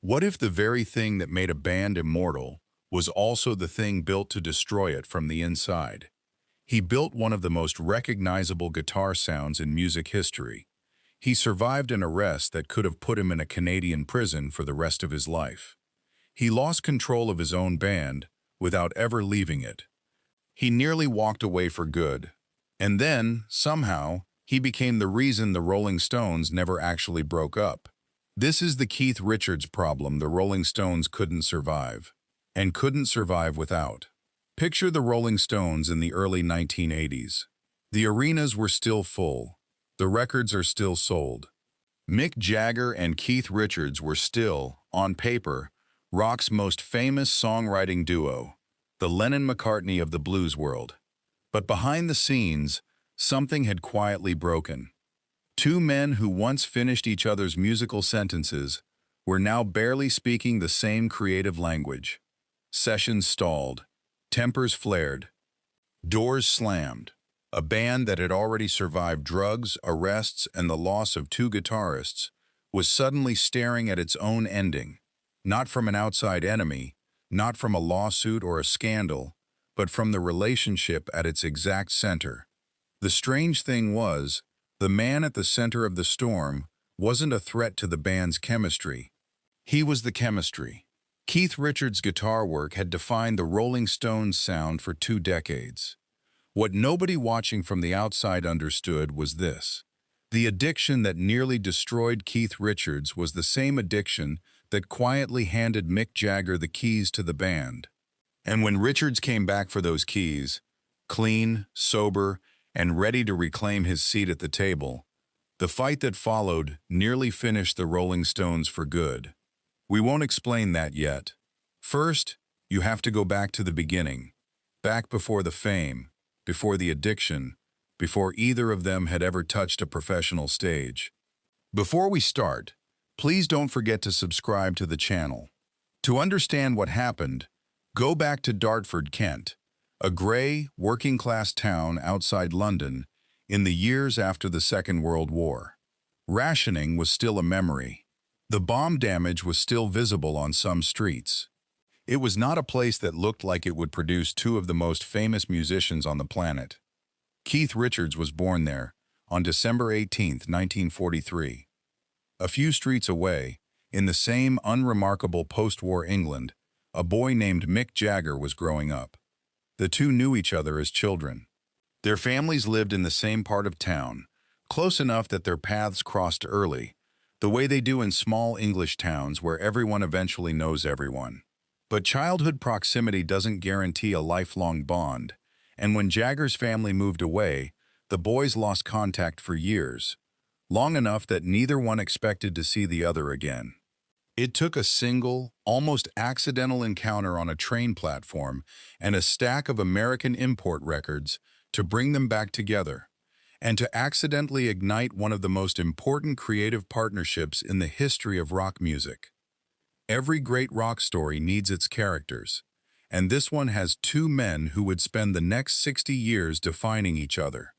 What if the very thing that made a band immortal was also the thing built to destroy it from the inside? He built one of the most recognizable guitar sounds in music history. He survived an arrest that could have put him in a Canadian prison for the rest of his life. He lost control of his own band without ever leaving it. He nearly walked away for good. And then, somehow, he became the reason the Rolling Stones never actually broke up. This is the Keith Richards problem the Rolling Stones couldn't survive, and couldn't survive without. Picture the Rolling Stones in the early 1980s. The arenas were still full. The records are still sold. Mick Jagger and Keith Richards were still, on paper, rock's most famous songwriting duo, the Lennon-McCartney of the blues world. But behind the scenes, something had quietly broken. Two men who once finished each other's musical sentences were now barely speaking the same creative language. Sessions stalled. Tempers flared. Doors slammed. A band that had already survived drugs, arrests, and the loss of two guitarists was suddenly staring at its own ending, not from an outside enemy, not from a lawsuit or a scandal, but from the relationship at its exact center. The strange thing was, the man at the center of the storm wasn't a threat to the band's chemistry. He was the chemistry. Keith Richards' guitar work had defined the Rolling Stones' sound for 2 decades. What nobody watching from the outside understood was this. The addiction that nearly destroyed Keith Richards was the same addiction that quietly handed Mick Jagger the keys to the band. And when Richards came back for those keys, clean, sober, and ready to reclaim his seat at the table, the fight that followed nearly finished the Rolling Stones for good. We won't explain that yet. First, you have to go back to the beginning, back before the fame, before the addiction, before either of them had ever touched a professional stage. Before we start, please don't forget to subscribe to the channel. To understand what happened, go back to Dartford, Kent, a grey, working-class town outside London in the years after the Second World War. Rationing was still a memory. The bomb damage was still visible on some streets. It was not a place that looked like it would produce two of the most famous musicians on the planet. Keith Richards was born there on December 18, 1943. A few streets away, in the same unremarkable post-war England, a boy named Mick Jagger was growing up. The two knew each other as children. Their families lived in the same part of town, close enough that their paths crossed early, the way they do in small English towns where everyone eventually knows everyone. But childhood proximity doesn't guarantee a lifelong bond, and when Jagger's family moved away, the boys lost contact for years, long enough that neither one expected to see the other again. It took a single, almost accidental encounter on a train platform and a stack of American import records to bring them back together, and to accidentally ignite one of the most important creative partnerships in the history of rock music. Every great rock story needs its characters, and this one has two men who would spend the next 60 years defining each other.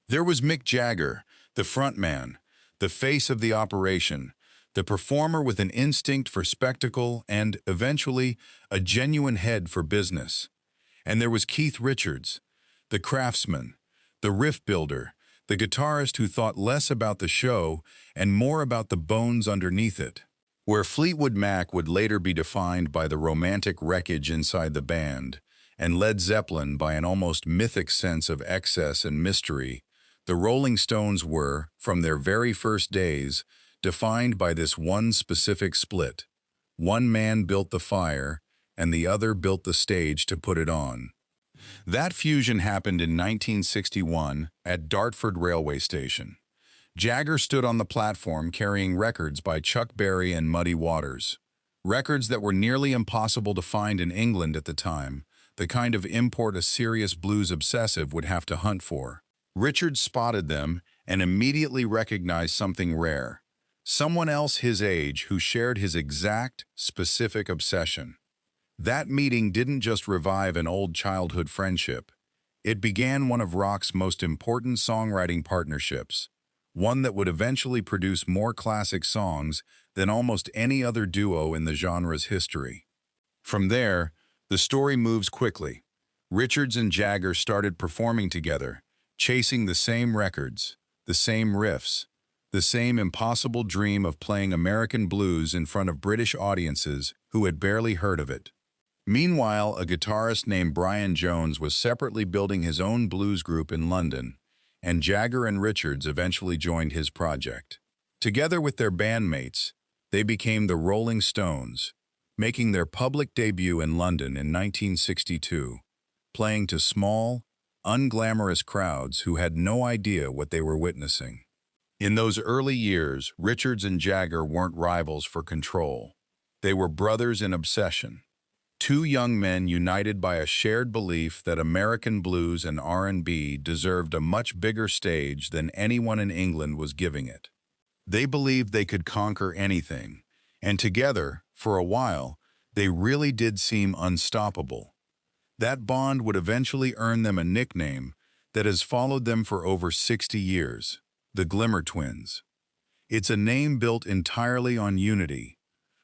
There was Mick Jagger, the frontman, the face of the operation, the performer with an instinct for spectacle and, eventually, a genuine head for business. And there was Keith Richards, the craftsman, the riff builder, the guitarist who thought less about the show and more about the bones underneath it. Where Fleetwood Mac would later be defined by the romantic wreckage inside the band, and Led Zeppelin by an almost mythic sense of excess and mystery, the Rolling Stones were, from their very first days, defined by this one specific split. One man built the fire, and the other built the stage to put it on. That fusion happened in 1961 at Dartford railway station. Jagger stood on the platform carrying records by Chuck Berry and Muddy Waters. Records that were nearly impossible to find in England at the time, the kind of import a serious blues obsessive would have to hunt for. Richards spotted them and immediately recognized something rare. Someone else his age who shared his exact, specific obsession. That meeting didn't just revive an old childhood friendship. It began one of rock's most important songwriting partnerships, one that would eventually produce more classic songs than almost any other duo in the genre's history. From there, the story moves quickly. Richards and Jagger started performing together, chasing the same records, the same riffs, the same impossible dream of playing American blues in front of British audiences who had barely heard of it. Meanwhile, a guitarist named Brian Jones was separately building his own blues group in London, and Jagger and Richards eventually joined his project. Together with their bandmates, they became the Rolling Stones, making their public debut in London in 1962, playing to small, unglamorous crowds who had no idea what they were witnessing. In those early years, Richards and Jagger weren't rivals for control. They were brothers in obsession. Two young men united by a shared belief that American blues and R&B deserved a much bigger stage than anyone in England was giving it. They believed they could conquer anything, and together, for a while, they really did seem unstoppable. That bond would eventually earn them a nickname that has followed them for over 60 years, the Glimmer Twins. It's a name built entirely on unity,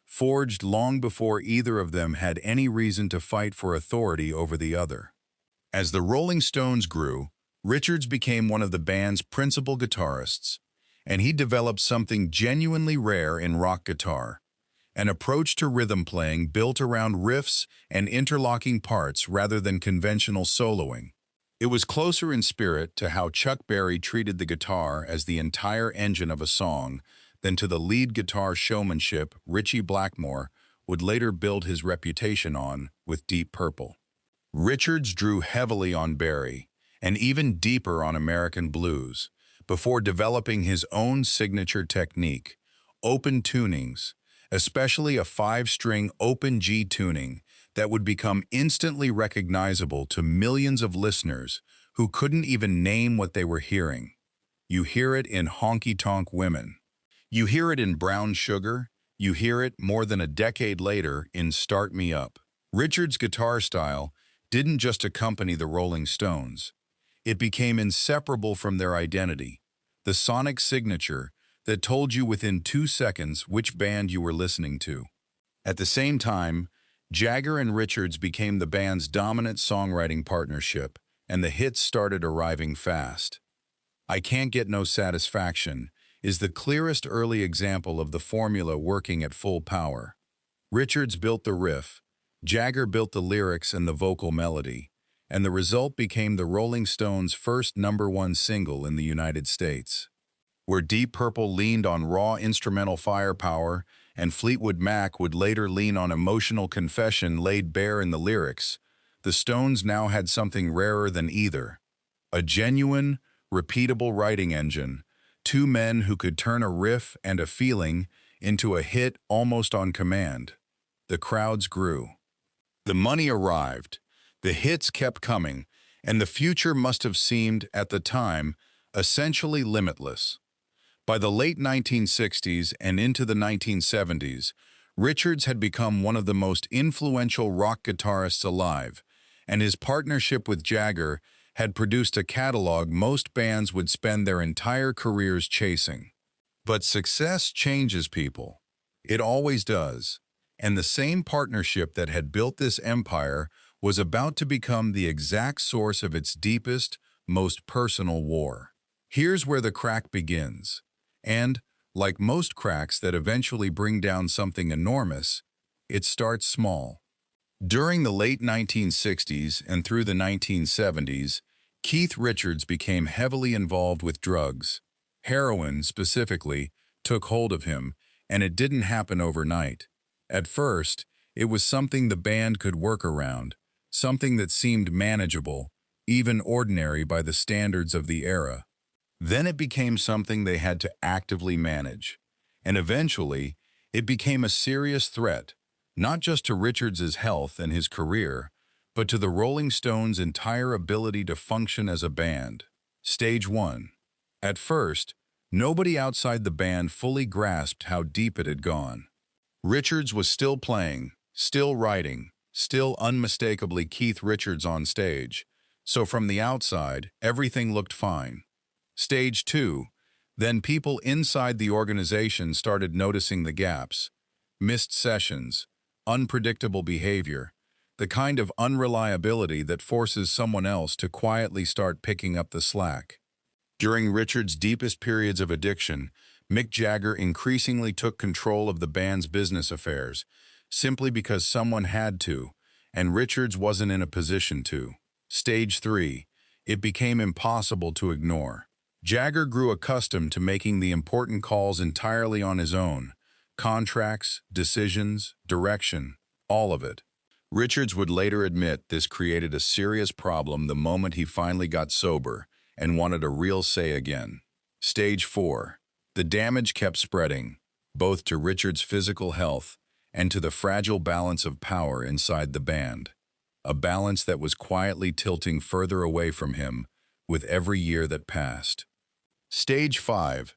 forged long before either of them had any reason to fight for authority over the other. As the Rolling Stones grew, Richards became one of the band's principal guitarists, and he developed something genuinely rare in rock guitar, an approach to rhythm playing built around riffs and interlocking parts rather than conventional soloing. It was closer in spirit to how Chuck Berry treated the guitar as the entire engine of a song than to the lead guitar showmanship Ritchie Blackmore would later build his reputation on with Deep Purple. Richards drew heavily on Berry, and even deeper on American blues, before developing his own signature technique, open tunings, especially a 5-string open G tuning that would become instantly recognizable to millions of listeners who couldn't even name what they were hearing. You hear it in Honky Tonk Women. You hear it in Brown Sugar. You hear it more than a decade later in Start Me Up. Richards' guitar style didn't just accompany the Rolling Stones. It became inseparable from their identity, the sonic signature that told you within 2 seconds which band you were listening to. At the same time, Jagger and Richards became the band's dominant songwriting partnership, and the hits started arriving fast. I Can't Get No Satisfaction is the clearest early example of the formula working at full power. Richards built the riff, Jagger built the lyrics and the vocal melody, and the result became the Rolling Stones' first #1 single in the United States. Where Deep Purple leaned on raw instrumental firepower and Fleetwood Mac would later lean on emotional confession laid bare in the lyrics, the Stones now had something rarer than either: a genuine, repeatable writing engine, two men who could turn a riff and a feeling into a hit almost on command. The crowds grew. The money arrived, the hits kept coming, and the future must have seemed, at the time, essentially limitless. By the late 1960s and into the 1970s, Richards had become one of the most influential rock guitarists alive, and his partnership with Jagger had produced a catalog most bands would spend their entire careers chasing. But success changes people. It always does. And the same partnership that had built this empire was about to become the exact source of its deepest, most personal war. Here's where the crack begins. And, like most cracks that eventually bring down something enormous, it starts small. During the late 1960s and through the 1970s, Keith Richards became heavily involved with drugs. Heroin, specifically, took hold of him, and it didn't happen overnight. At first, it was something the band could work around, something that seemed manageable, even ordinary by the standards of the era. Then it became something they had to actively manage, and eventually, it became a serious threat, not just to Richards' health and his career, but to the Rolling Stones' entire ability to function as a band. Stage 1. At first, nobody outside the band fully grasped how deep it had gone. Richards was still playing, still writing, still unmistakably Keith Richards on stage, so from the outside, everything looked fine. Stage 2. Then people inside the organization started noticing the gaps, missed sessions, unpredictable behavior, the kind of unreliability that forces someone else to quietly start picking up the slack. During Richard's deepest periods of addiction, Mick Jagger increasingly took control of the band's business affairs, simply because someone had to, and Richards wasn't in a position to. Stage 3. It became impossible to ignore. Jagger grew accustomed to making the important calls entirely on his own. Contracts, decisions, direction, all of it. Richards would later admit this created a serious problem the moment he finally got sober and wanted a real say again. Stage 4. The damage kept spreading, both to Richards' physical health and to the fragile balance of power inside the band. A balance that was quietly tilting further away from him with every year that passed. Stage 5.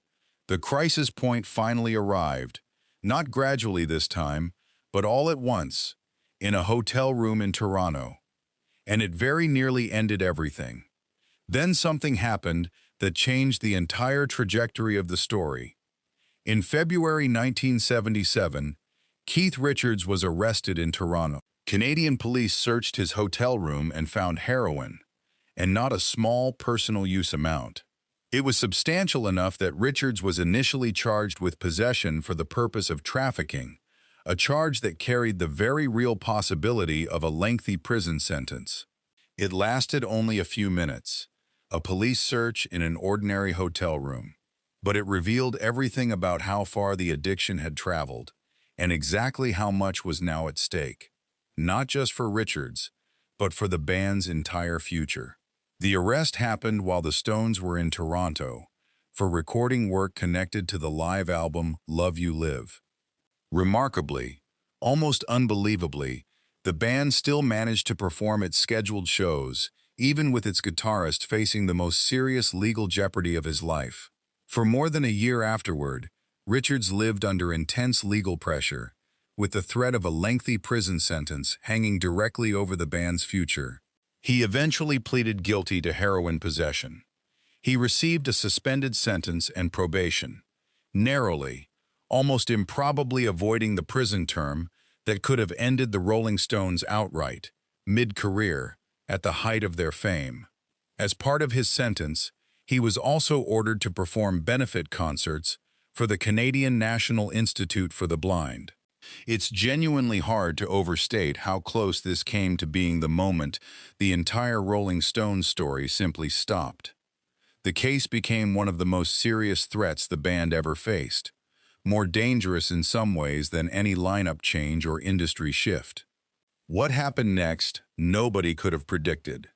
The crisis point finally arrived, not gradually this time, but all at once, in a hotel room in Toronto. And it very nearly ended everything. Then something happened that changed the entire trajectory of the story. In February 1977, Keith Richards was arrested in Toronto. Canadian police searched his hotel room and found heroin, and not a small personal use amount. It was substantial enough that Richards was initially charged with possession for the purpose of trafficking, a charge that carried the very real possibility of a lengthy prison sentence. It lasted only a few minutes, a police search in an ordinary hotel room, but it revealed everything about how far the addiction had traveled and exactly how much was now at stake, not just for Richards, but for the band's entire future. The arrest happened while the Stones were in Toronto for recording work connected to the live album Love You Live. Remarkably, almost unbelievably, the band still managed to perform its scheduled shows, even with its guitarist facing the most serious legal jeopardy of his life. For more than a year afterward, Richards lived under intense legal pressure, with the threat of a lengthy prison sentence hanging directly over the band's future. He eventually pleaded guilty to heroin possession. He received a suspended sentence and probation, narrowly, almost improbably avoiding the prison term that could have ended the Rolling Stones outright, mid-career, at the height of their fame. As part of his sentence, he was also ordered to perform benefit concerts for the Canadian National Institute for the Blind. It's genuinely hard to overstate how close this came to being the moment the entire Rolling Stones story simply stopped. The case became one of the most serious threats the band ever faced, more dangerous in some ways than any lineup change or industry shift. What happened next, nobody could have predicted.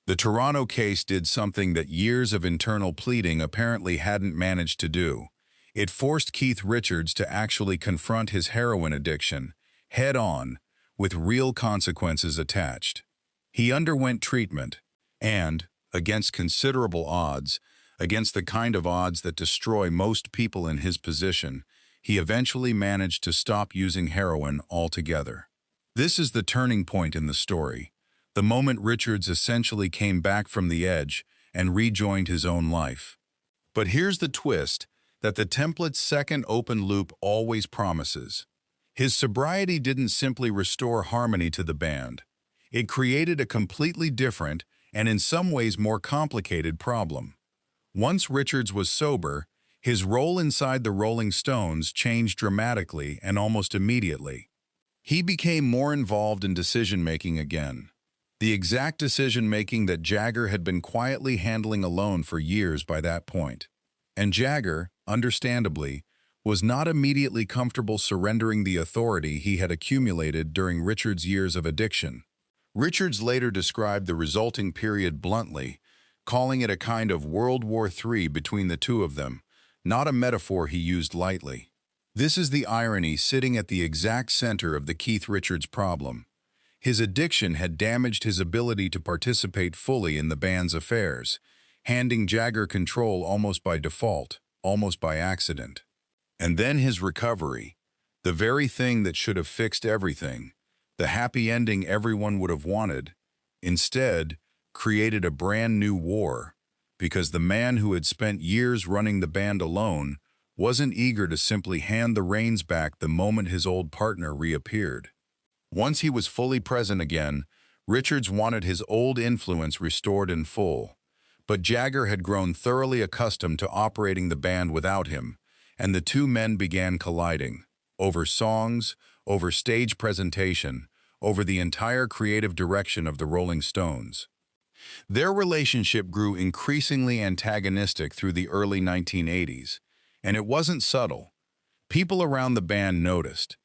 The Toronto case did something that years of internal pleading apparently hadn't managed to do. It forced Keith Richards to actually confront his heroin addiction, head-on, with real consequences attached. He underwent treatment, and, against considerable odds, against the kind of odds that destroy most people in his position, he eventually managed to stop using heroin altogether. This is the turning point in the story, the moment Richards essentially came back from the edge and rejoined his own life. But here's the twist that the template's second open loop always promises. His sobriety didn't simply restore harmony to the band. It created a completely different and in some ways more complicated problem. Once Richards was sober, his role inside the Rolling Stones changed dramatically and almost immediately. He became more involved in decision-making again. The exact decision-making that Jagger had been quietly handling alone for years by that point. And Jagger, understandably, was not immediately comfortable surrendering the authority he had accumulated during Richards' years of addiction. Richards later described the resulting period bluntly, calling it a kind of World War III between the two of them, not a metaphor he used lightly. This is the irony sitting at the exact center of the Keith Richards problem. His addiction had damaged his ability to participate fully in the band's affairs, handing Jagger control almost by default, almost by accident. And then his recovery, the very thing that should have fixed everything, the happy ending everyone would have wanted, instead created a brand new war, because the man who had spent years running the band alone wasn't eager to simply hand the reins back the moment his old partner reappeared. Once he was fully present again, Richards wanted his old influence restored in full. But Jagger had grown thoroughly accustomed to operating the band without him, and the two men began colliding over songs, over stage presentation, over the entire creative direction of the Rolling Stones. Their relationship grew increasingly antagonistic through the early 1980s, and it wasn't subtle. People around the band noticed.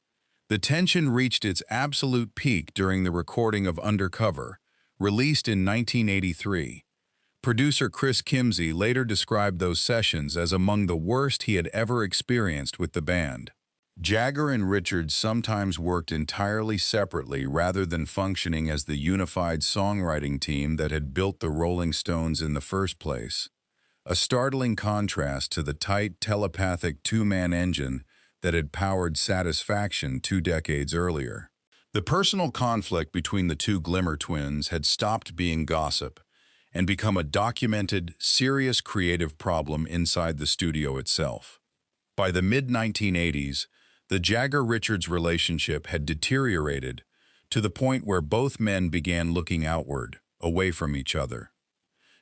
The tension reached its absolute peak during the recording of Undercover, released in 1983. Producer Chris Kimsey later described those sessions as among the worst he had ever experienced with the band. Jagger and Richards sometimes worked entirely separately rather than functioning as the unified songwriting team that had built the Rolling Stones in the first place. A startling contrast to the tight, telepathic two-man engine that had powered Satisfaction 2 decades earlier. The personal conflict between the two Glimmer twins had stopped being gossip and become a documented, serious creative problem inside the studio itself. By the mid-1980s, the Jagger-Richards relationship had deteriorated to the point where both men began looking outward, away from each other.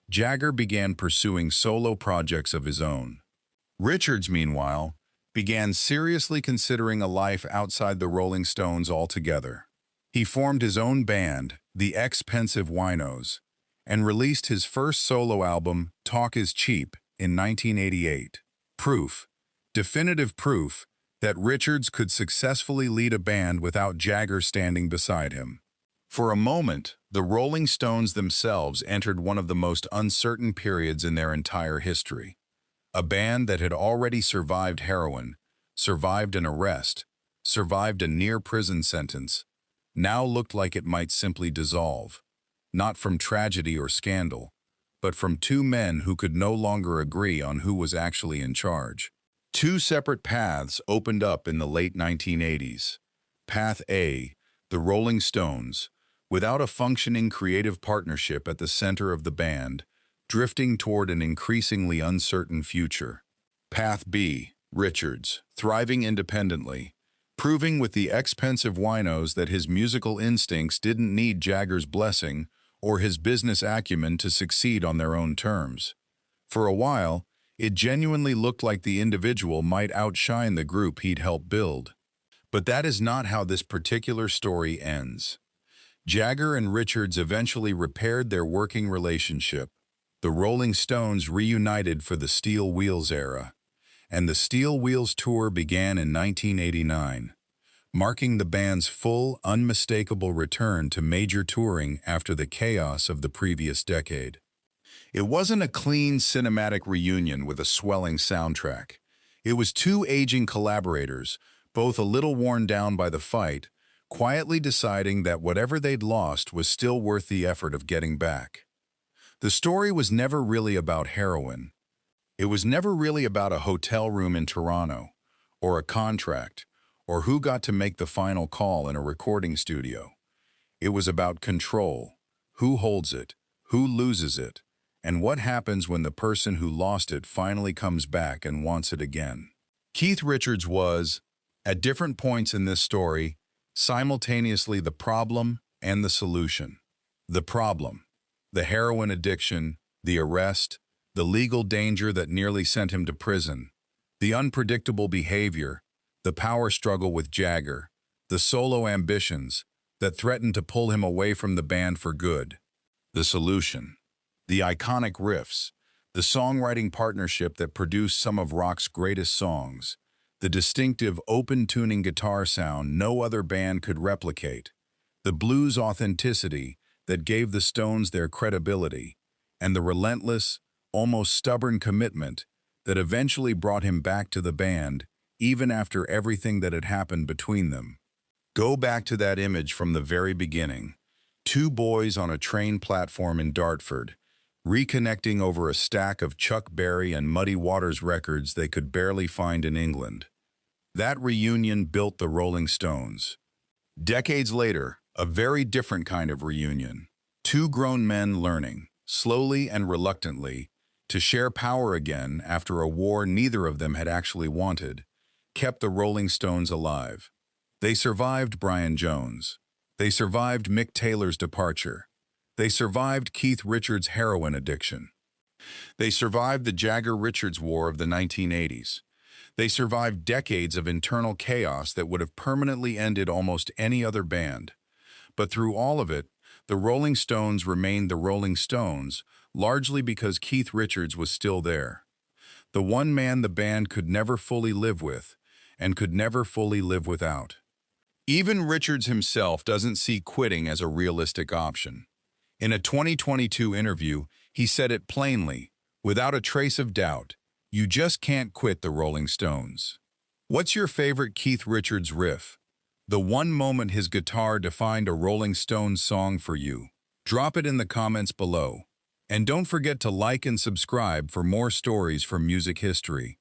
Jagger began pursuing solo projects of his own. Richards, meanwhile, began seriously considering a life outside the Rolling Stones altogether. He formed his own band, the Expensive Winos, and released his first solo album, Talk Is Cheap, in 1988. Definitive proof, that Richards could successfully lead a band without Jagger standing beside him. For a moment, the Rolling Stones themselves entered one of the most uncertain periods in their entire history. A band that had already survived heroin, survived an arrest, survived a near-prison sentence, now looked like it might simply dissolve, not from tragedy or scandal, but from two men who could no longer agree on who was actually in charge. Two separate paths opened up in the late 1980s. Path A, the Rolling Stones, without a functioning creative partnership at the center of the band, drifting toward an increasingly uncertain future. Path B, Richards, thriving independently, proving with the Expensive Winos that his musical instincts didn't need Jagger's blessing or his business acumen to succeed on their own terms. For a while, it genuinely looked like the individual might outshine the group he'd helped build. But that is not how this particular story ends. Jagger and Richards eventually repaired their working relationship. The Rolling Stones reunited for the Steel Wheels era, and the Steel Wheels tour began in 1989, marking the band's full, unmistakable return to major touring after the chaos of the previous decade. It wasn't a clean cinematic reunion with a swelling soundtrack. It was two aging collaborators, both a little worn down by the fight, quietly deciding that whatever they'd lost was still worth the effort of getting back. The story was never really about heroin. It was never really about a hotel room in Toronto, or a contract, or who got to make the final call in a recording studio. It was about control, who holds it, who loses it, and what happens when the person who lost it finally comes back and wants it again. Keith Richards was, at different points in this story, simultaneously the problem and the solution. The problem, the heroin addiction, the arrest, the legal danger that nearly sent him to prison, the unpredictable behavior, the power struggle with Jagger, the solo ambitions that threatened to pull him away from the band for good. The solution, the iconic riffs, the songwriting partnership that produced some of rock's greatest songs, the distinctive open-tuning guitar sound no other band could replicate, the blues authenticity that gave the Stones their credibility, and the relentless, almost stubborn commitment that eventually brought him back to the band, even after everything that had happened between them. Go back to that image from the very beginning. Two boys on a train platform in Dartford, reconnecting over a stack of Chuck Berry and Muddy Waters records they could barely find in England. That reunion built the Rolling Stones. Decades later, a very different kind of reunion. Two grown men learning, slowly and reluctantly, to share power again after a war neither of them had actually wanted, kept the Rolling Stones alive. They survived Brian Jones. They survived Mick Taylor's departure. They survived Keith Richards' heroin addiction. They survived the Jagger-Richards War of the 1980s. They survived decades of internal chaos that would have permanently ended almost any other band. But through all of it, the Rolling Stones remained the Rolling Stones, largely because Keith Richards was still there. The one man the band could never fully live with, and could never fully live without. Even Richards himself doesn't see quitting as a realistic option. In a 2022 interview, he said it plainly, without a trace of doubt, "You just can't quit the Rolling Stones." What's your favorite Keith Richards riff? The one moment his guitar defined a Rolling Stones song for you? Drop it in the comments below. And don't forget to like and subscribe for more stories from music history.